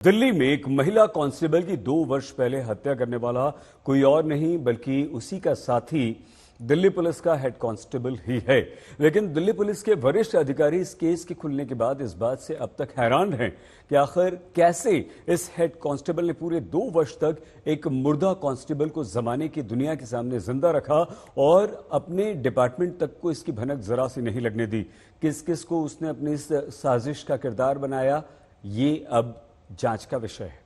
दिल्ली में एक महिला कांस्टेबल की 2 वर्ष पहले हत्या करने वाला कोई और नहीं बल्कि उसी का साथी दिल्ली पुलिस का हेड कांस्टेबल ही है। लेकिन दिल्ली पुलिस के वरिष्ठ अधिकारी इस केस के खुलने के बाद इस बात से अब तक हैरान हैं कि आखिर कैसे इस हेड कांस्टेबल ने पूरे 2 वर्ष तक एक मुर्दा कांस्टेबल को जमाने की दुनिया के सामने जिंदा रखा और अपने डिपार्टमेंट तक को इसकी भनक जरा सी नहीं लगने दी। किस किस को उसने अपनी इस साजिश का किरदार बनाया, ये अब जांच का विषय है।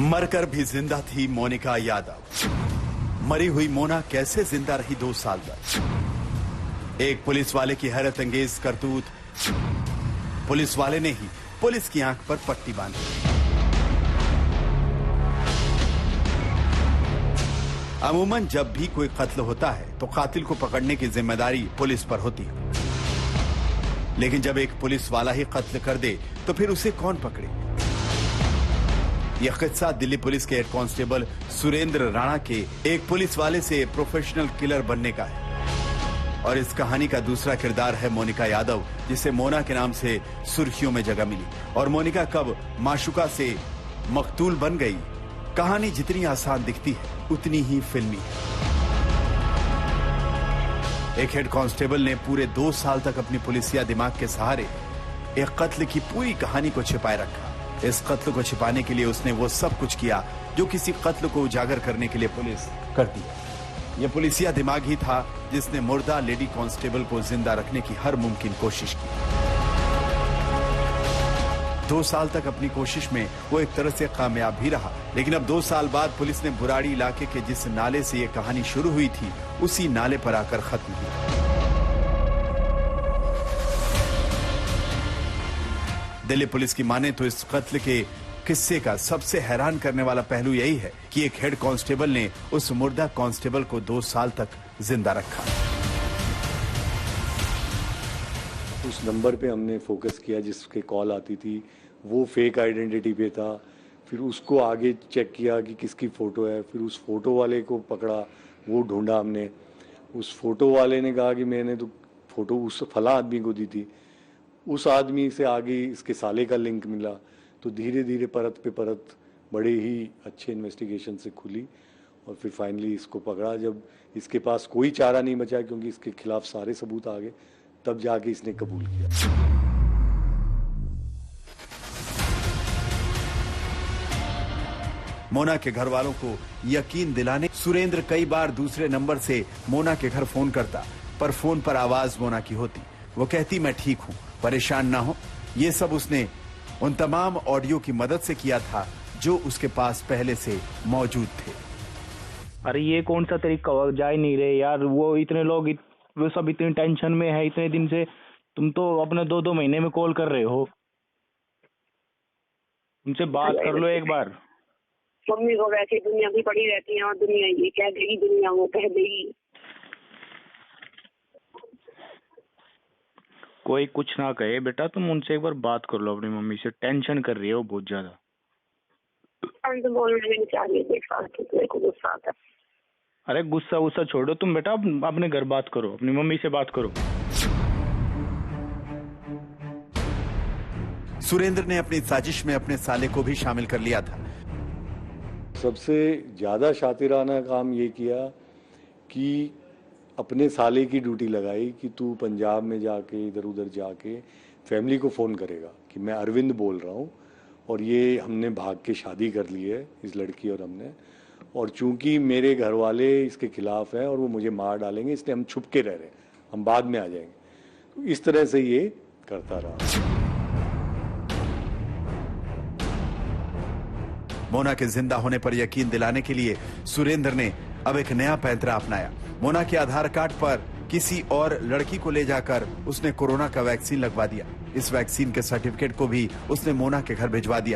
मरकर भी जिंदा थी मोनिका यादव। मरी हुई मोना कैसे जिंदा रही 2 साल तक? एक पुलिस वाले की हैरत अंगेज करतूत। पुलिस वाले ने ही पुलिस की आंख पर पट्टी बांधी। अमूमन जब भी कोई कत्ल होता है तो कातिल को पकड़ने की जिम्मेदारी पुलिस पर होती है, लेकिन जब एक पुलिस वाला ही कत्ल कर दे तो फिर उसे कौन पकड़े? यह किस्सा दिल्ली पुलिस के हेड कांस्टेबल सुरेंद्र राणा के एक पुलिस वाले से प्रोफेशनल किलर बनने का है। और इस कहानी का दूसरा किरदार है मोनिका यादव, जिसे मोना के नाम से सुर्खियों में जगह मिली। और मोनिका कब माशुका से मकतूल बन गई, कहानी जितनी आसान दिखती है उतनी ही फिल्मी है। एक हेड कांस्टेबल ने पूरे 2 साल तक अपनी पुलिसिया दिमाग के सहारे एक कत्ल की पूरी कहानी को छिपाए रखा। इस कत्ल को छिपाने के लिए उसने वो सब कुछ किया जो किसी कत्ल को उजागर करने के लिए पुलिस करती है। यह पुलिसिया दिमाग ही था जिसने मुर्दा लेडी कांस्टेबल को जिंदा रखने की हर मुमकिन कोशिश की। 2 साल तक अपनी कोशिश में वो एक तरह से कामयाब भी रहा, लेकिन अब 2 साल बाद पुलिस ने बुराड़ी इलाके के जिस नाले से ये कहानी शुरू हुई थी उसी नाले पर आकर खत्म हुई। दिल्ली पुलिस की माने तो इस कत्ल के किस्से का सबसे हैरान करने वाला पहलू यही है कि एक हेड कांस्टेबल ने उस मुर्दा कांस्टेबल को 2 साल तक जिंदा रखा। उस नंबर पे हमने फोकस किया जिसके कॉल आती थी, वो फेक आइडेंटिटी पे था। फिर उसको आगे चेक किया कि किसकी फोटो है, फिर उस फोटो वाले को पकड़ा, वो ढूंढा हमने। उस फोटो वाले ने कहा कि मैंने तो फोटो उस फला आदमी को दी थी। उस आदमी से आगे इसके साले का लिंक मिला, तो धीरे धीरे परत पे परत बड़े ही अच्छे इन्वेस्टिगेशन से खुली और फिर फाइनली इसको पकड़ा। जब इसके पास कोई चारा नहीं बचा क्योंकि इसके खिलाफ सारे सबूत आ गए, तब जाके इसने कबूल किया। मोना के घर वालों को यकीन दिलाने सुरेंद्र कई बार दूसरे नंबर से मोना के घर फोन करता, पर फोन पर आवाज मोना की होती। वो कहती, मैं ठीक हूं, परेशान ना हो। ये सब उसने उन तमाम ऑडियो की मदद से किया था जो उसके पास पहले से मौजूद थे। अरे ये कौन सा तरीका जा ही नहीं रहे यार। वो इतने लोग वो सब इतनी टेंशन में है इतने दिन से। तुम तो अपने 2-2 महीने में कॉल कर रहे हो। उनसे बात कर लो एक बार। मम्मी को वैसे दुनिया भी पड़ी रहती है और दुनिया ये कह देगी, दुनिया वो कह देगी। कोई कुछ ना कहे बेटा, तुम उनसे एक बार बात कर लो अपनी मम्मी से। टेंशन कर रही है वो बहुत ज्यादा। तो बोलने नहीं चाहिए, मेरे को गुस्सा आता है। अरे गुस्सा छोड़ो तुम बेटा, अपने घर बात करो, अपनी मम्मी से बात करो। सुरेंद्र ने अपनी साजिश में अपने साले को भी शामिल कर लिया था। सबसे ज्यादा शातिराना काम ये किया कि अपने साले की ड्यूटी लगाई कि तू पंजाब में जाके इधर उधर जाके फैमिली को फ़ोन करेगा कि मैं अरविंद बोल रहा हूँ और ये हमने भाग के शादी कर ली है, इस लड़की और हमने, और चूंकि मेरे घर वाले इसके खिलाफ हैं और वो मुझे मार डालेंगे, इसलिए हम छुप के रह रहे हैं, हम बाद में आ जाएंगे। तो इस तरह से ये करता रहा। मोना के जिंदा होने पर यकीन दिलाने के लिए सुरेंद्र ने अब एक नया पैंतरा अपनाया। मोना के आधार कार्ड पर किसी और लड़की को ले जाकर उसने कोरोना का वैक्सीन लगवा दिया। इस वैक्सीन के सर्टिफिकेट को भी उसने मोना के घर भिजवा दिया।